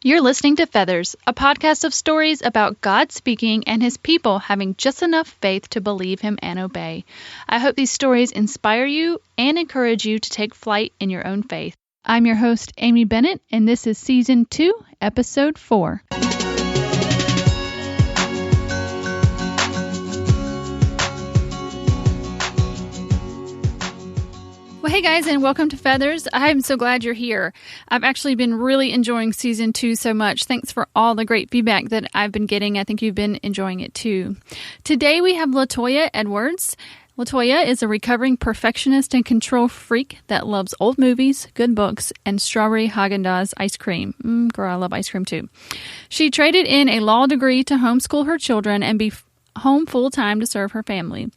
You're listening to Feathers, a podcast of stories about God speaking and his people having just enough faith to believe him and obey. I hope these stories inspire you and encourage you to take flight in your own faith. I'm your host, Amy Bennett, and this is Season 2, Episode 4. Well, hey guys, and welcome to Feathers. I'm so glad you're here. I've actually been really enjoying Season 2 so much. Thanks for all the great feedback that I've been getting. I think you've been enjoying it too. Today we have LaToya Edwards. LaToya is a recovering perfectionist and control freak that loves old movies, good books, and strawberry Haagen-Dazs ice cream. Girl, I love ice cream too. She traded in a law degree to homeschool her children and be home full-time to serve her family.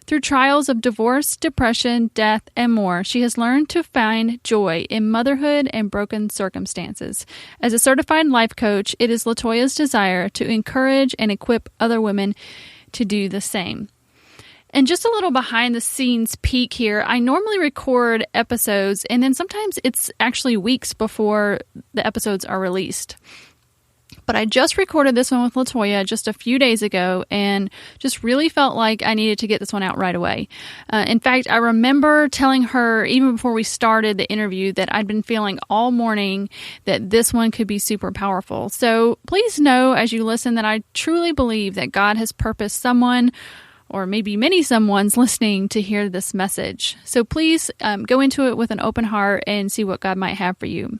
Through trials of divorce, depression, death, and more, she has learned to find joy in motherhood and broken circumstances. As a certified life coach, it is LaToya's desire to encourage and equip other women to do the same. And just a little behind the scenes peek here, I normally record episodes, and then sometimes it's actually weeks before the episodes are released. But I just recorded this one with LaToya just a few days ago and just really felt like I needed to get this one out right away. In fact, I remember telling her even before we started the interview that I'd been feeling all morning that this one could be super powerful. So please know as you listen that I truly believe that God has purposed someone or maybe many someones listening to hear this message. So please go into it with an open heart and see what God might have for you.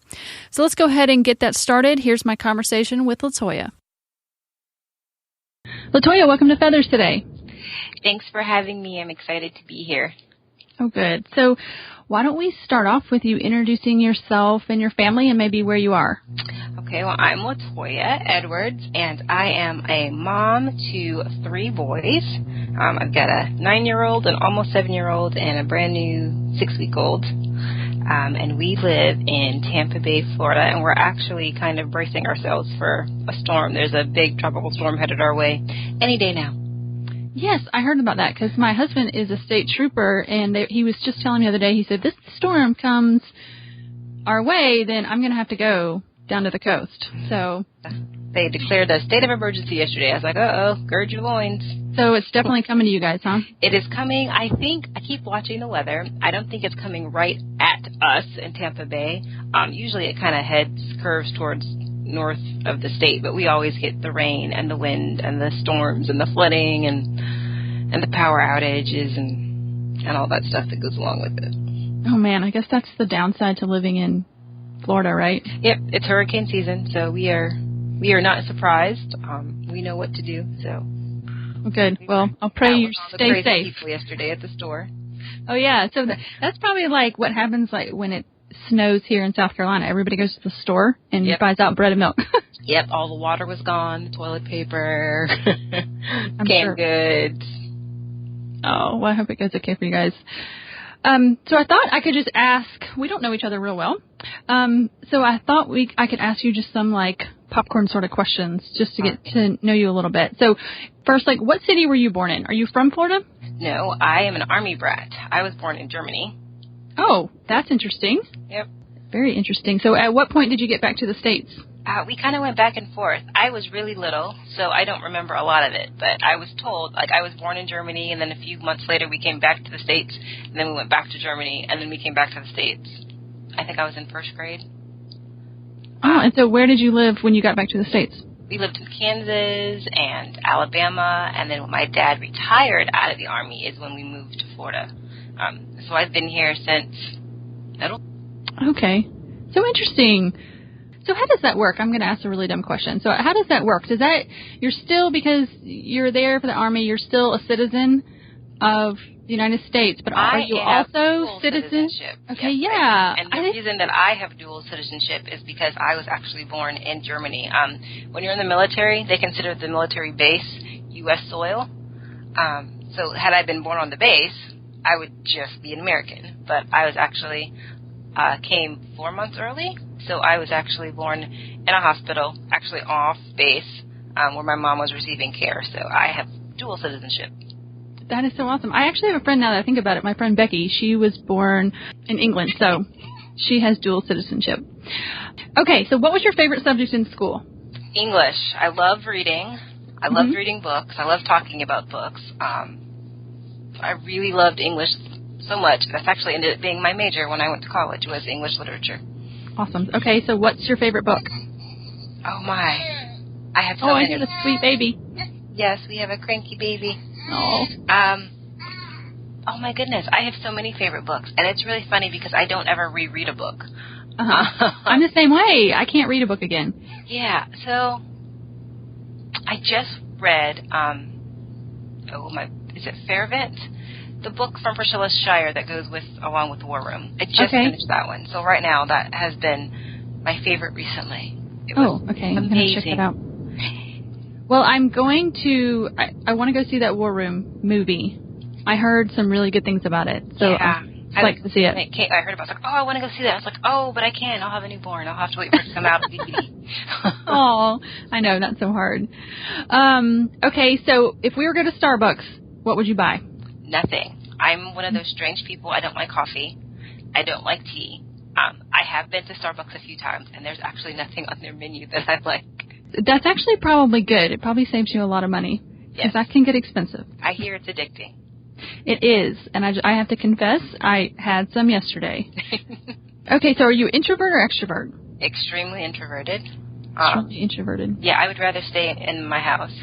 So let's go ahead and get that started. Here's my conversation with LaToya. LaToya, welcome to Feathers today. Thanks for having me. I'm excited to be here. Oh, good. So why don't we start off with you introducing yourself and your family and maybe where you are? Okay, well, I'm LaToya Edwards, and I am a mom to 3 boys. I've got a 9-year-old, an almost 7-year-old, and a brand new 6-week-old. And we live in Tampa Bay, Florida, and we're actually kind of bracing ourselves for a storm. There's a big tropical storm headed our way any day now. Yes, I heard about that because my husband is a state trooper, and he was just telling me the other day, he said, this storm comes our way, then I'm going to have to go down to the coast. So they declared a state of emergency yesterday. I was like, uh-oh, gird your loins. So it's definitely coming to you guys, huh? It is coming. I keep watching the weather. I don't think it's coming right at us in Tampa Bay. Usually it kind of curves towards north of the state, but we always get the rain and the wind and the storms and the flooding and the power outages and all that stuff that goes along with it. Oh man, I guess that's the downside to living in Florida, right? Yep, it's hurricane season, so we are not surprised. We know what to do, so. Good. Well, I'll pray you stay safe. People yesterday at the store. Oh yeah, so that's probably like what happens like when it snows here in South Carolina. Everybody goes to the store and buys out bread and milk. Yep, all the water was gone, the toilet paper, canned goods. Oh, well, I hope it goes okay for you guys. So I thought I could just ask, we don't know each other real well, so I thought I could ask you just some like popcorn sort of questions just to get to know you a little bit. So first, like, what city were you born in? Are you from Florida? No, I am an Army brat. I was born in Germany. Oh, that's interesting. Yep. Very interesting. So at what point did you get back to the States? We kind of went back and forth. I was really little, so I don't remember a lot of it. But I was told, like, I was born in Germany, and then a few months later we came back to the States, and then we went back to Germany, and then we came back to the States. I think I was in first grade. Oh, and so where did you live when you got back to the States? We lived in Kansas and Alabama, and then when my dad retired out of the Army is when we moved to Florida. So I've been here since middle. Okay. So interesting. So how does that work? I'm going to ask a really dumb question. So how does that work? You're still, because you're there for the Army, you're still a citizen of the United States, but are you also citizenship? Okay, yes, yeah. And the reason that I have dual citizenship is because I was actually born in Germany. When you're in the military, they consider the military base U.S. soil. So had I been born on the base, I would just be an American. But I was actually came 4 months early, so I was actually born in a hospital, actually off base, where my mom was receiving care. So I have dual citizenship. That is so awesome. I actually have a friend, now that I think about it, my friend Becky. She was born in England, so she has dual citizenship. Okay, so what was your favorite subject in school? English. I love reading. I loved reading books. I love talking about books. I really loved English so much. That's actually ended up being my major when I went to college, was English literature. Awesome. Okay, so what's your favorite book? Oh, my. I have so many. Oh, I many. hear the sweet baby. Yes, we have a cranky baby. Oh. Oh, my goodness. I have so many favorite books. And it's really funny because I don't ever reread a book. I'm the same way. I can't read a book again. Yeah, so I just read, is it Fairvent? The book from Priscilla Shire that goes along with War Room. I just finished that one. So right now, that has been my favorite recently. It was okay. amazing. I'm going to check that out. Well, I'm going to, I want to go see that War Room movie. I heard some really good things about it. So yeah. I'd like to see it. I heard about it. I was like, I want to go see that. I was like, but I can't. I'll have a newborn. I'll have to wait for it to come out on DVD. Oh, I know. Not so hard. Okay, so if we were to go to Starbucks, what would you buy? Nothing. I'm one of those strange people. I don't like coffee. I don't like tea. I have been to Starbucks a few times, and there's actually nothing on their menu that I like. That's actually probably good. It probably saves you a lot of money. Because that can get expensive. I hear it's addicting. It is. And I have to confess, I had some yesterday. Okay, so are you introvert or extrovert? Extremely introverted. Extremely introverted. Yeah, I would rather stay in my house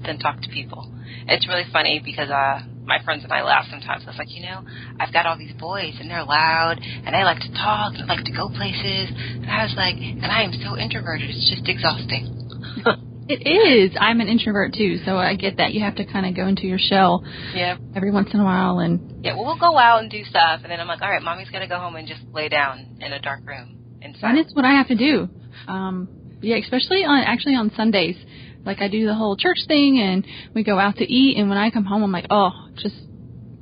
than talk to people. It's really funny because my friends and I laugh sometimes. I was like, I've got all these boys, and they're loud, and they like to talk, and I like to go places. And I was like, and I am so introverted, it's just exhausting. It is. I'm an introvert, too, so I get that. You have to kind of go into your shell every once in a while. And we'll go out and do stuff, and then I'm like, all right, Mommy's got to go home and just lay down in a dark room. And it's what I have to do. Especially on Sundays. Like, I do the whole church thing, and we go out to eat, and when I come home, I'm like, just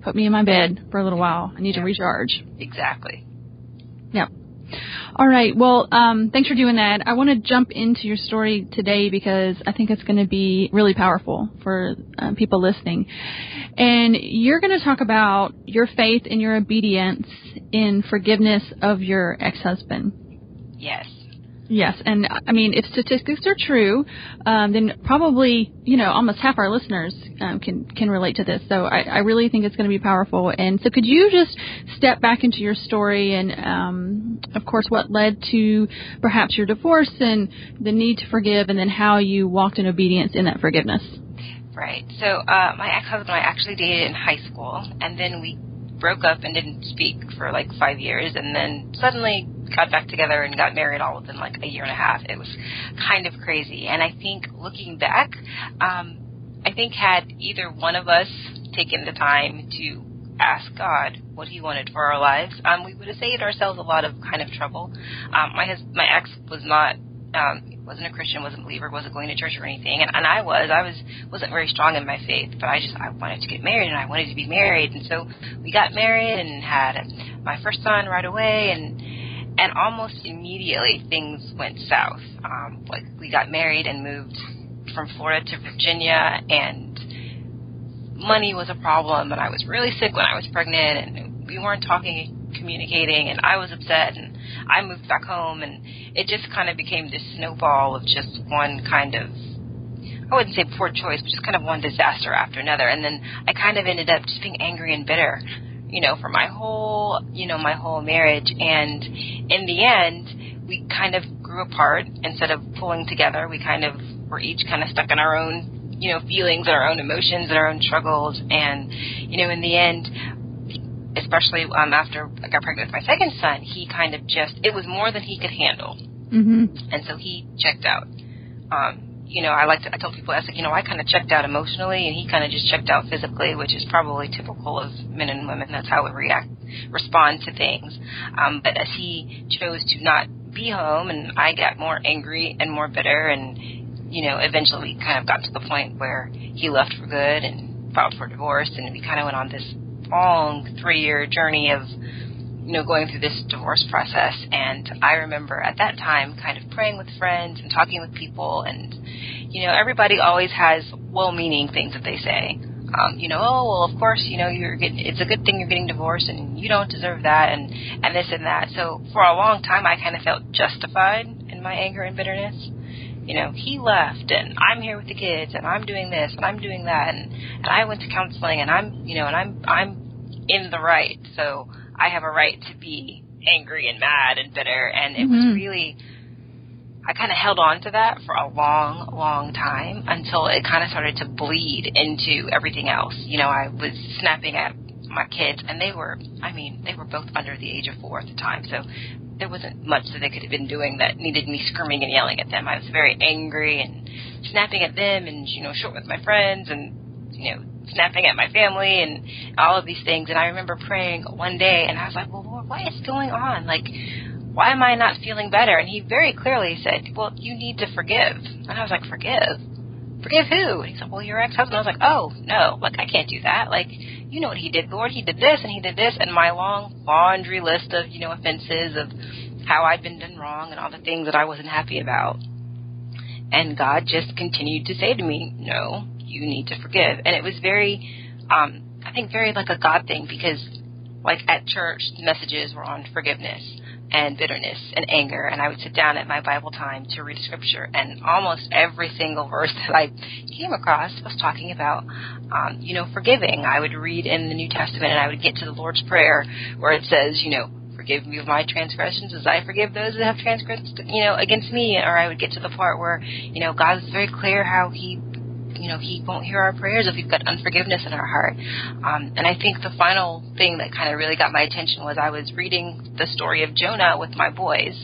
put me in my bed for a little while. I need to recharge. Exactly. Yep. All right. Well, thanks for doing that. I want to jump into your story today because I think it's going to be really powerful for people listening. And you're going to talk about your faith and your obedience in forgiveness of your ex-husband. Yes. Yes, and I mean, if statistics are true, then probably, almost half our listeners can relate to this. So I really think it's going to be powerful. And so could you just step back into your story and, of course, what led to perhaps your divorce and the need to forgive, and then how you walked in obedience in that forgiveness? Right. So my ex-husband and I actually dated in high school, and then we broke up and didn't speak for like 5 years, and then suddenly got back together and got married all within like a year and a half. It was kind of crazy. And I think looking back, had either one of us taken the time to ask God what he wanted for our lives, we would have saved ourselves a lot of kind of trouble. My ex was not, wasn't a Christian, wasn't a believer, wasn't going to church or anything. And I wasn't very strong in my faith, but I wanted to get married, and I wanted to be married. And so we got married and had my first son right away, and almost immediately things went south. Like we got married and moved from Florida to Virginia, and money was a problem, and I was really sick when I was pregnant, and we weren't talking and communicating, and I was upset, and I moved back home, and it just kind of became this snowball of just one kind of, I wouldn't say poor choice, but just kind of one disaster after another. And then I kind of ended up just being angry and bitter, for my whole marriage. And in the end, we kind of grew apart instead of pulling together. We kind of were each kind of stuck in our own, feelings and our own emotions and our own struggles. And, in the end, especially after I got pregnant with my second son, he kind of it was more than he could handle. Mm-hmm. And so he checked out. I told people, I was like, I kind of checked out emotionally, and he kind of just checked out physically, which is probably typical of men and women. That's how we respond to things. But as he chose to not be home, and I got more angry and more bitter, and, eventually we kind of got to the point where he left for good and filed for divorce, and we kind of went on this long 3-year journey of, going through this divorce process. And I remember at that time kind of praying with friends and talking with people, and, everybody always has well-meaning things that they say. Oh, well, of course, it's a good thing you're getting divorced and you don't deserve that and this and that. So for a long time, I kind of felt justified in my anger and bitterness. He left and I'm here with the kids and I'm doing this and I'm doing that and I went to counseling and I'm in the right. So I have a right to be angry and mad and bitter. And it was really, I kind of held on to that for a long, long time until it kind of started to bleed into everything else. I was snapping at my kids, and they were both under the age of 4 at the time, so there wasn't much that they could have been doing that needed me screaming and yelling at them. I was very angry and snapping at them and, short with my friends and, snapping at my family and all of these things. And I remember praying one day, and I was like, well, Lord, what is going on? Like, why am I not feeling better? And he very clearly said, well, you need to forgive. And I was like, forgive? Forgive who? And he said, well, your ex-husband. I was like, oh, no, I can't do that. You know what he did, Lord. He did this and he did this. And my long laundry list of, offenses of how I'd been done wrong and all the things that I wasn't happy about. And God just continued to say to me, no, you need to forgive. And it was very, I think very like a God thing, because at church, the messages were on forgiveness and bitterness and anger, and I would sit down at my Bible time to read scripture, and almost every single verse that I came across was talking about, forgiving. I would read in the New Testament, and I would get to the Lord's Prayer where it says, forgive me of my transgressions as I forgive those that have transgressed, against me. Or I would get to the part where, God is very clear how he won't hear our prayers if we've got unforgiveness in our heart. And I think the final thing that kind of really got my attention was I was reading the story of Jonah with my boys.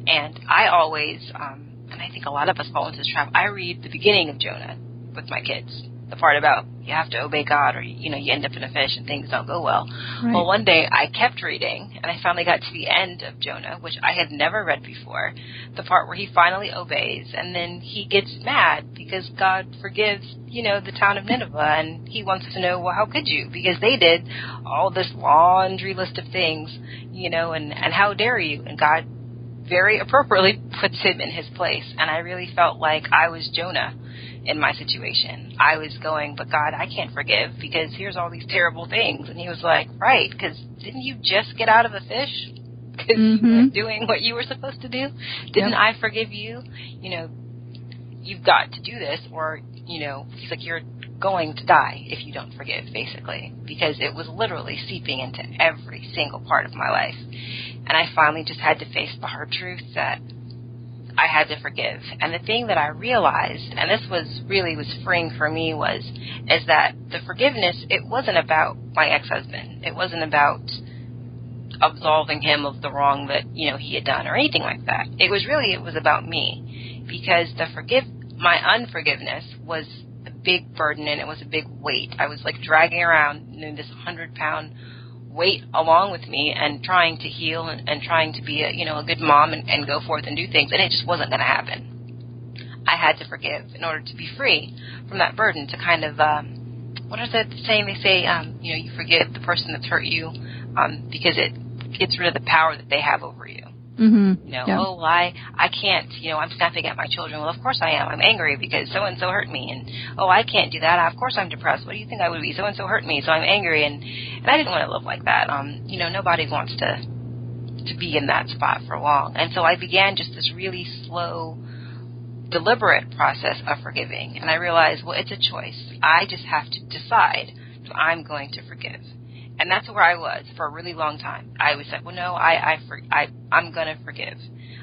And I always, and I think a lot of us fall into this trap, I read the beginning of Jonah with my kids. The part about you have to obey God or, you end up in a fish and things don't go well. Right. Well, one day I kept reading, and I finally got to the end of Jonah, which I had never read before, the part where he finally obeys, and then he gets mad because God forgives, the town of Nineveh, and he wants to know, well, how could you? Because they did all this laundry list of things, and how dare you? And God very appropriately puts him in his place, and I really felt like I was Jonah in my situation. I was going, but God, I can't forgive because here's all these terrible things. And he was like, right, because didn't you just get out of a fish? Because you weren't doing what you were supposed to do? Didn't I forgive you? You've got to do this, or, he's like, you're going to die if you don't forgive, basically, because it was literally seeping into every single part of my life. And I finally just had to face the hard truth that I had to forgive. And the thing that I realized, and this was freeing for me, is that the forgiveness, it wasn't about my ex-husband. It wasn't about absolving him of the wrong that, he had done or anything like that. It was about me, because my unforgiveness was a big burden, and it was a big weight. I was dragging around this 100-pound weight along with me and trying to heal and trying to be a good mom and go forth and do things, and it just wasn't going to happen. I had to forgive in order to be free from that burden, to kind of, what is that saying? They say, you forgive the person that's hurt you because it gets rid of the power that they have over you. Oh, well, I can't, I'm snapping at my children. Well, of course I am. I'm angry because so-and-so hurt me. And, oh, I can't do that. Of course I'm depressed. What do you think I would be? So-and-so hurt me, so I'm angry. And I didn't want to live like that. Nobody wants to be in that spot for long. And so I began just this really slow, deliberate process of forgiving. And I realized, well, it's a choice. I just have to decide that I'm going to forgive. And that's where I was for a really long time. I was like, well, no, I'm going to forgive.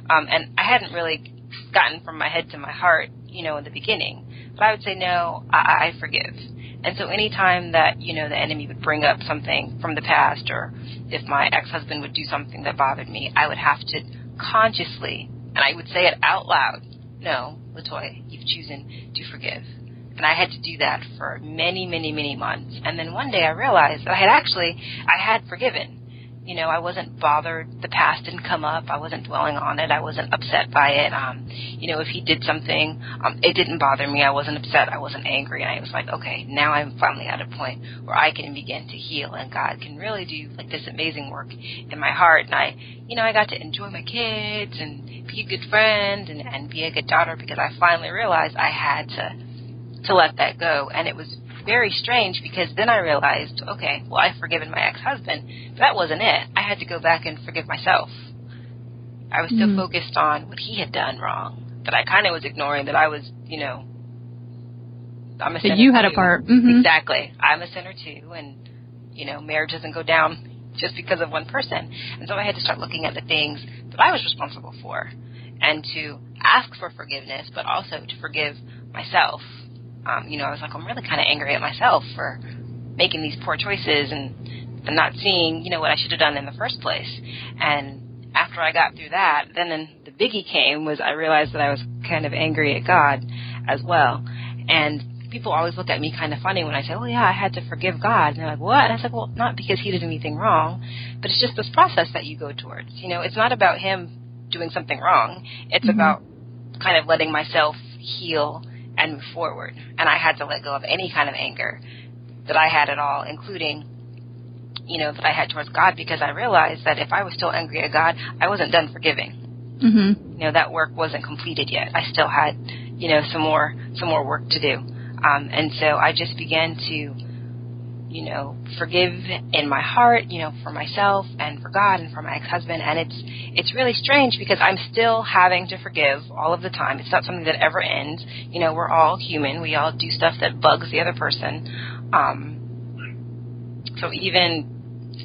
And I hadn't really gotten from my head to my heart, in the beginning. But I would say, no, I forgive. And so any time that, the enemy would bring up something from the past, or if my ex-husband would do something that bothered me, I would have to consciously, and I would say it out loud, no, LaToya, you've chosen to forgive. And I had to do that for many, many, many months. And then one day I realized that I had forgiven. I wasn't bothered. The past didn't come up. I wasn't dwelling on it. I wasn't upset by it. If he did something, it didn't bother me. I wasn't upset. I wasn't angry. And I was like, okay, now I'm finally at a point where I can begin to heal, and God can really do this amazing work in my heart. And I got to enjoy my kids and be a good friend and be a good daughter, because I finally realized I had to let that go. And it was very strange because then I realized, okay, well, I've forgiven my ex-husband, but that wasn't it. I had to go back and forgive myself. I was still focused on what he had done wrong, that I kind of was ignoring that I was, I'm a sinner you had too. a part. Exactly. I'm a sinner too, and, marriage doesn't go down just because of one person. And so I had to start looking at the things that I was responsible for and to ask for forgiveness, but also to forgive myself. I was like, I'm really kind of angry at myself for making these poor choices and not seeing, what I should have done in the first place. And after I got through that, then the biggie came was I realized that I was kind of angry at God as well. And people always look at me kind of funny when I say, oh, yeah, I had to forgive God. And they're like, what? And I said, well, not because he did anything wrong, but it's just this process that you go towards. It's not about him doing something wrong. It's about kind of letting myself heal and move forward. And I had to let go of any kind of anger that I had at all, including, that I had towards God, because I realized that if I was still angry at God, I wasn't done forgiving. That work wasn't completed yet. I still had, some more work to do. And so I just began to, forgive in my heart, for myself and for God and for my ex-husband. And it's really strange because I'm still having to forgive all of the time. It's not something that ever ends. We're all human. We all do stuff that bugs the other person. So even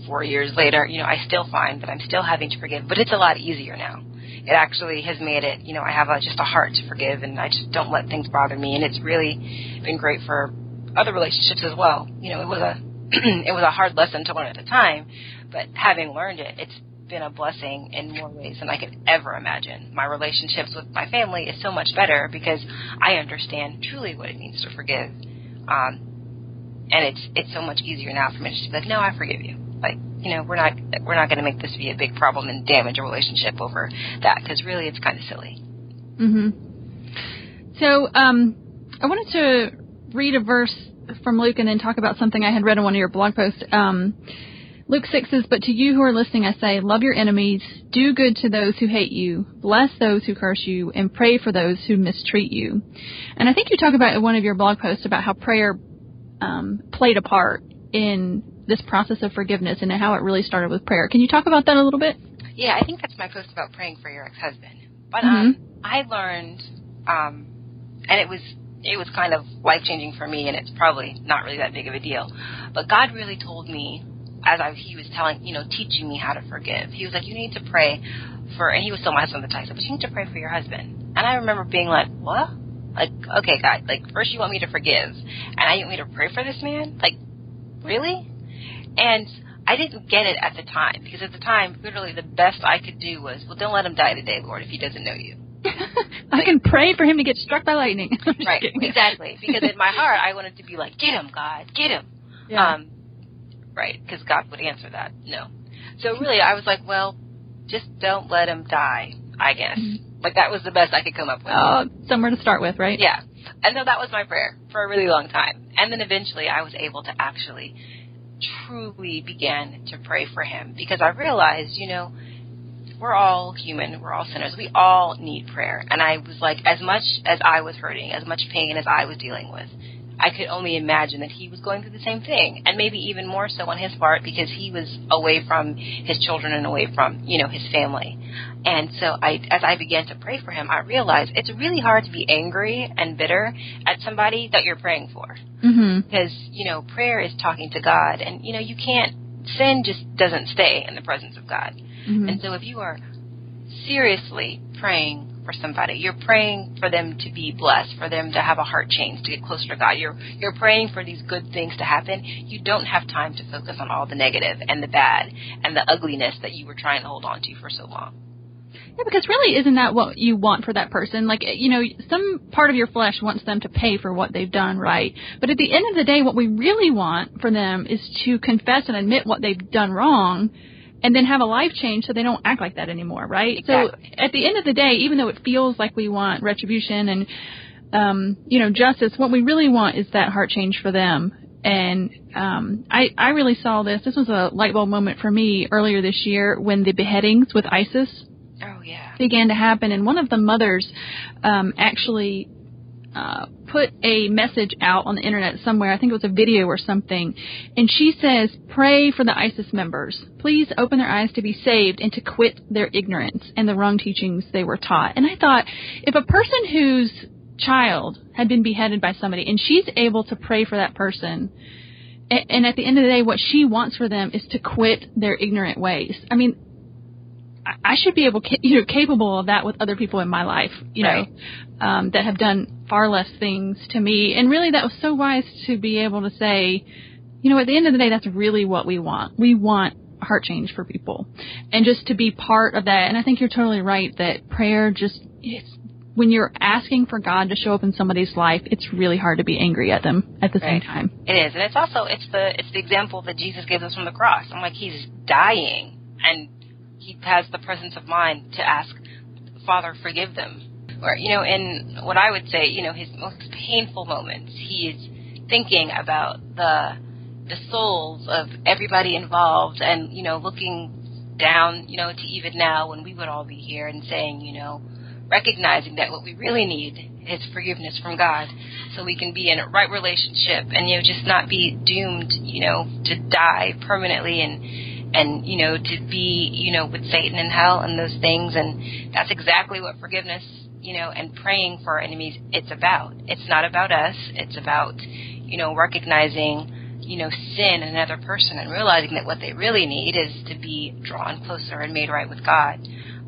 4 years later, I still find that I'm still having to forgive, but it's a lot easier now. It actually has made it, I have just a heart to forgive, and I just don't let things bother me, and it's really been great for other relationships as well. It was a hard lesson to learn at the time, but having learned it, it's been a blessing in more ways than I could ever imagine. My relationships with my family is so much better because I understand truly what it means to forgive, and it's so much easier now for me to just be like, no, I forgive you. Like, we're not going to make this be a big problem and damage a relationship over that, because really it's kind of silly. So I wanted to read a verse from Luke and then talk about something I had read on one of your blog posts. Luke 6 says, but to you who are listening, I say, love your enemies, do good to those who hate you, bless those who curse you, and pray for those who mistreat you. And I think you talk about in one of your blog posts about how prayer played a part in this process of forgiveness and how it really started with prayer. Can you talk about that a little bit? Yeah, I think that's my post about praying for your ex-husband. But I learned, and it was kind of life-changing for me, and it's probably not really that big of a deal. But God really told me, he was telling, teaching me how to forgive. He was like, you need to pray for, and he was still my husband at the time, but you need to pray for your husband. And I remember being like, what? Like, okay, God, like, first you want me to forgive, and now you want me to pray for this man? Like, really? And I didn't get it at the time, because at the time, literally the best I could do was, well, don't let him die today, Lord, if he doesn't know you. I can pray for him to get struck by lightning. Right, exactly. Because in my heart, I wanted to be like, get him, God, get him. Yeah. Right, because God would answer that, no. So really, I was like, well, just don't let him die, I guess. Like, that was the best I could come up with. Somewhere to start with, right? Yeah. And so that was my prayer for a really long time. And then eventually I was able to actually truly began to pray for him, because I realized, we're all human, we're all sinners, we all need prayer. And I was like, as much as I was hurting, as much pain as I was dealing with, I could only imagine that he was going through the same thing, and maybe even more so on his part, because he was away from his children and away from, his family. And so as I began to pray for him, I realized it's really hard to be angry and bitter at somebody that you're praying for. Because, prayer is talking to God, and, you can't, sin just doesn't stay in the presence of God. And so if you are seriously praying for somebody, you're praying for them to be blessed, for them to have a heart change, to get closer to God. You're praying for these good things to happen. You don't have time to focus on all the negative and the bad and the ugliness that you were trying to hold on to for so long. Yeah, because really, isn't that what you want for that person? Like, some part of your flesh wants them to pay for what they've done, right? But at the end of the day, what we really want for them is to confess and admit what they've done wrong, and then have a life change so they don't act like that anymore, right? Exactly. So at the end of the day, even though it feels like we want retribution and, justice, what we really want is that heart change for them. And I really saw this. This was a light bulb moment for me earlier this year when the beheadings with ISIS began to happen. And one of the mothers actually put a message out on the internet somewhere. I think it was a video or something. And she says, pray for the ISIS members. Please open their eyes to be saved and to quit their ignorance and the wrong teachings they were taught. And I thought, if a person whose child had been beheaded by somebody and she's able to pray for that person, and at the end of the day, what she wants for them is to quit their ignorant ways. I mean, I should be capable of that with other people in my life, right. That have done far less things to me. And really, that was so wise to be able to say, at the end of the day, that's really what we want. We want heart change for people, and just to be part of that. And I think you're totally right that prayer when you're asking for God to show up in somebody's life, it's really hard to be angry at them at the same time. It is, and it's also it's the example that Jesus gave us from the cross. I'm like, he's dying, and he has the presence of mind to ask, Father, forgive them. Or, in what I would say, his most painful moments, he is thinking about the souls of everybody involved and, looking down, to even now when we would all be here and saying, recognizing that what we really need is forgiveness from God so we can be in a right relationship and, just not be doomed, to die permanently and to be, with Satan in hell and those things. And that's exactly what forgiveness, and praying for our enemies, it's about. It's not about us. It's about, recognizing, sin in another person and realizing that what they really need is to be drawn closer and made right with God.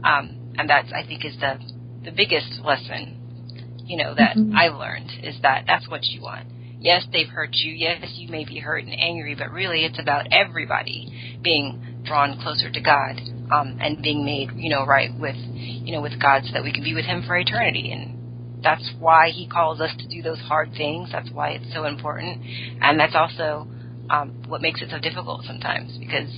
And that's, I think, is the biggest lesson, that I've learned is that that's what you want. Yes, they've hurt you. Yes, you may be hurt and angry, but really it's about everybody being drawn closer to God, and being made, right with God so that we can be with him for eternity. And that's why he calls us to do those hard things. That's why it's so important. And that's also what makes it so difficult sometimes because,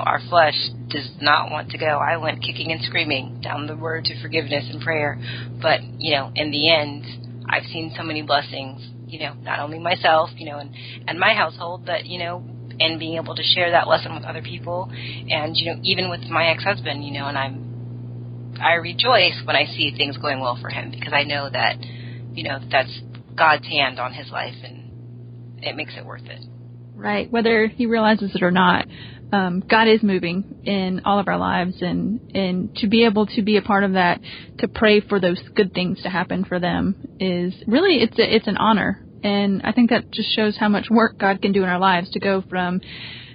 our flesh does not want to go. I went kicking and screaming down the road to forgiveness and prayer. But, in the end, I've seen so many blessings, not only myself, and my household, but, and being able to share that lesson with other people. And, even with my ex-husband, and I rejoice when I see things going well for him because I know that, that's God's hand on his life and it makes it worth it. Right. Whether he realizes it or not, God is moving in all of our lives, and to be able to be a part of that, to pray for those good things to happen for them is really, it's an honor. And I think that just shows how much work God can do in our lives to go from,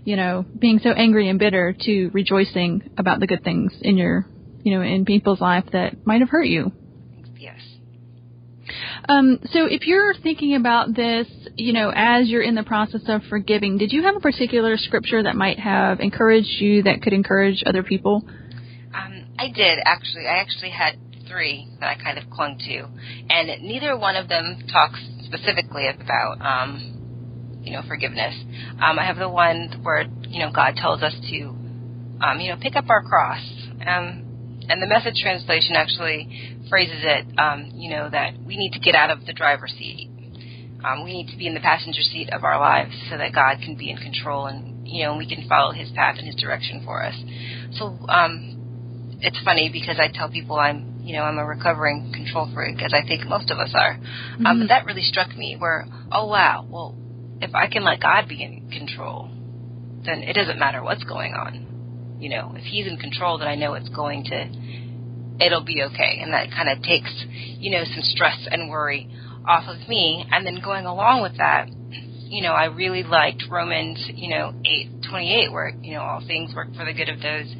being so angry and bitter to rejoicing about the good things in your, in people's life that might have hurt you. Yes. So if you're thinking about this, as you're in the process of forgiving, did you have a particular scripture that might have encouraged you that could encourage other people? I did, actually. I actually had 3 that I kind of clung to. And neither one of them talks specifically about, forgiveness. I have the one where, God tells us to, pick up our cross. And the Message translation actually phrases it, that we need to get out of the driver's seat. We need to be in the passenger seat of our lives so that God can be in control and, we can follow his path and his direction for us. So it's funny because I tell people I'm a recovering control freak, as I think most of us are. But that really struck me where, oh, wow, well, if I can let God be in control, then it doesn't matter what's going on. If he's in control, then I know it'll be okay. And that kind of takes, some stress and worry off of me. And then going along with that, I really liked Romans, 8:28, where, all things work for the good of those,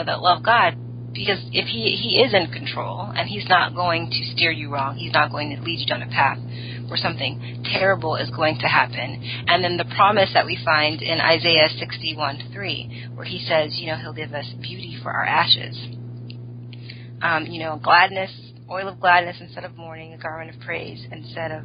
that love God. Because if he is in control and he's not going to steer you wrong, he's not going to lead you down a path where something terrible is going to happen. And then the promise that we find in Isaiah 61:3, where he says, he'll give us beauty for our ashes. Gladness, oil of gladness instead of mourning, a garment of praise instead of,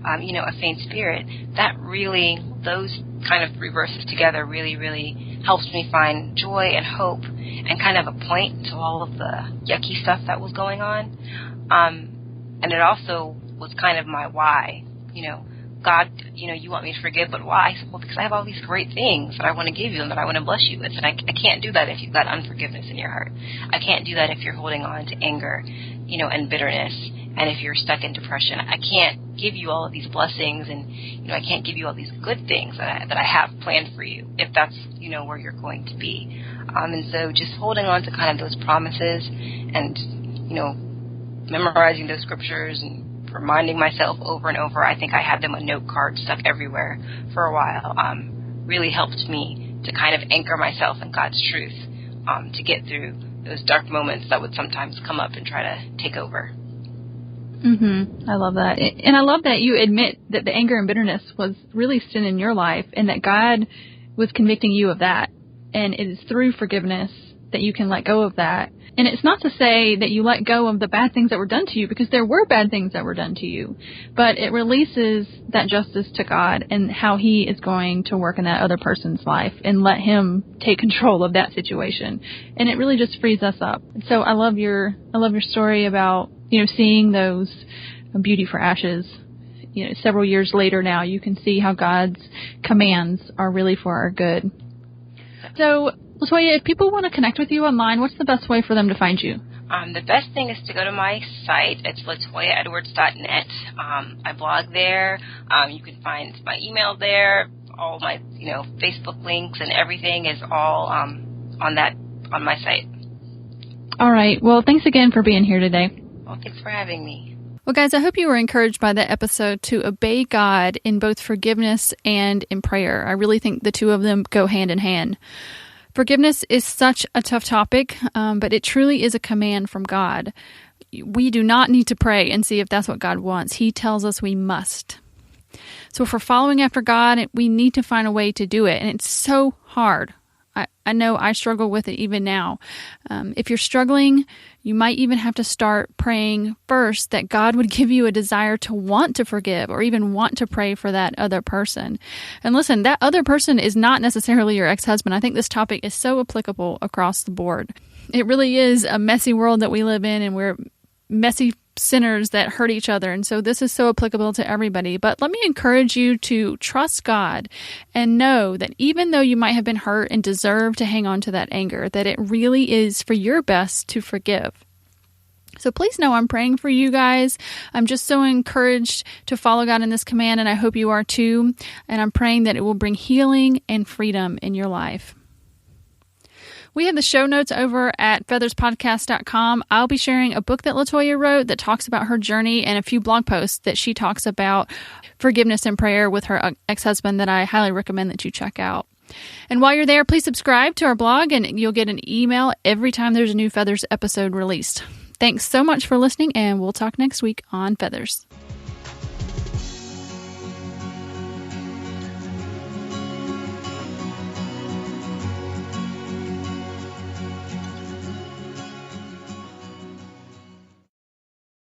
a faint spirit. That really, those kind of 3 verses together really, really helps me find joy and hope and kind of a point to all of the yucky stuff that was going on. And it also was kind of my why. God, you want me to forgive, but why? I said, well, because I have all these great things that I want to give you and that I want to bless you with. And I can't do that if you've got unforgiveness in your heart. I can't do that if you're holding on to anger, and bitterness And if you're stuck in depression, I can't give you all of these blessings, and I can't give you all these good things that I have planned for you if that's where you're going to be. And so just holding on to kind of those promises and memorizing those scriptures and reminding myself over and over. I think I had them on note cards stuck everywhere for a while. Really helped me to kind of anchor myself in God's truth to get through those dark moments that would sometimes come up and try to take over. I love that. And I love that you admit that the anger and bitterness was really sin in your life and that God was convicting you of that. And it is through forgiveness that you can let go of that. And it's not to say that you let go of the bad things that were done to you, because there were bad things that were done to you. But it releases that justice to God and how He is going to work in that other person's life and let Him take control of that situation. And it really just frees us up. So I love your story about, seeing those beauty for ashes. Several years later now, you can see how God's commands are really for our good. So, LaToya, if people want to connect with you online, what's the best way for them to find you? The best thing is to go to my site. It's LaToyaEdwards.net. I blog there. You can find my email there. All my, Facebook links and everything is all on my site. All right. Well, thanks again for being here today. Well, thanks for having me. Well, guys, I hope you were encouraged by that episode to obey God in both forgiveness and in prayer. I really think the two of them go hand in hand. Forgiveness is such a tough topic, but it truly is a command from God. We do not need to pray and see if that's what God wants. He tells us we must. So if we're following after God, we need to find a way to do it. And it's so hard. I know I struggle with it even now. If you're struggling, you might even have to start praying first that God would give you a desire to want to forgive or even want to pray for that other person. And listen, that other person is not necessarily your ex-husband. I think this topic is so applicable across the board. It really is a messy world that we live in, and we're messy sinners that hurt each other. And so this is so applicable to everybody. But let me encourage you to trust God and know that even though you might have been hurt and deserve to hang on to that anger, that it really is for your best to forgive. So please know I'm praying for you guys. I'm just so encouraged to follow God in this command, and I hope you are too. And I'm praying that it will bring healing and freedom in your life. We have the show notes over at featherspodcast.com. I'll be sharing a book that LaToya wrote that talks about her journey and a few blog posts that she talks about forgiveness and prayer with her ex-husband that I highly recommend that you check out. And while you're there, please subscribe to our blog and you'll get an email every time there's a new Feathers episode released. Thanks so much for listening, and we'll talk next week on Feathers.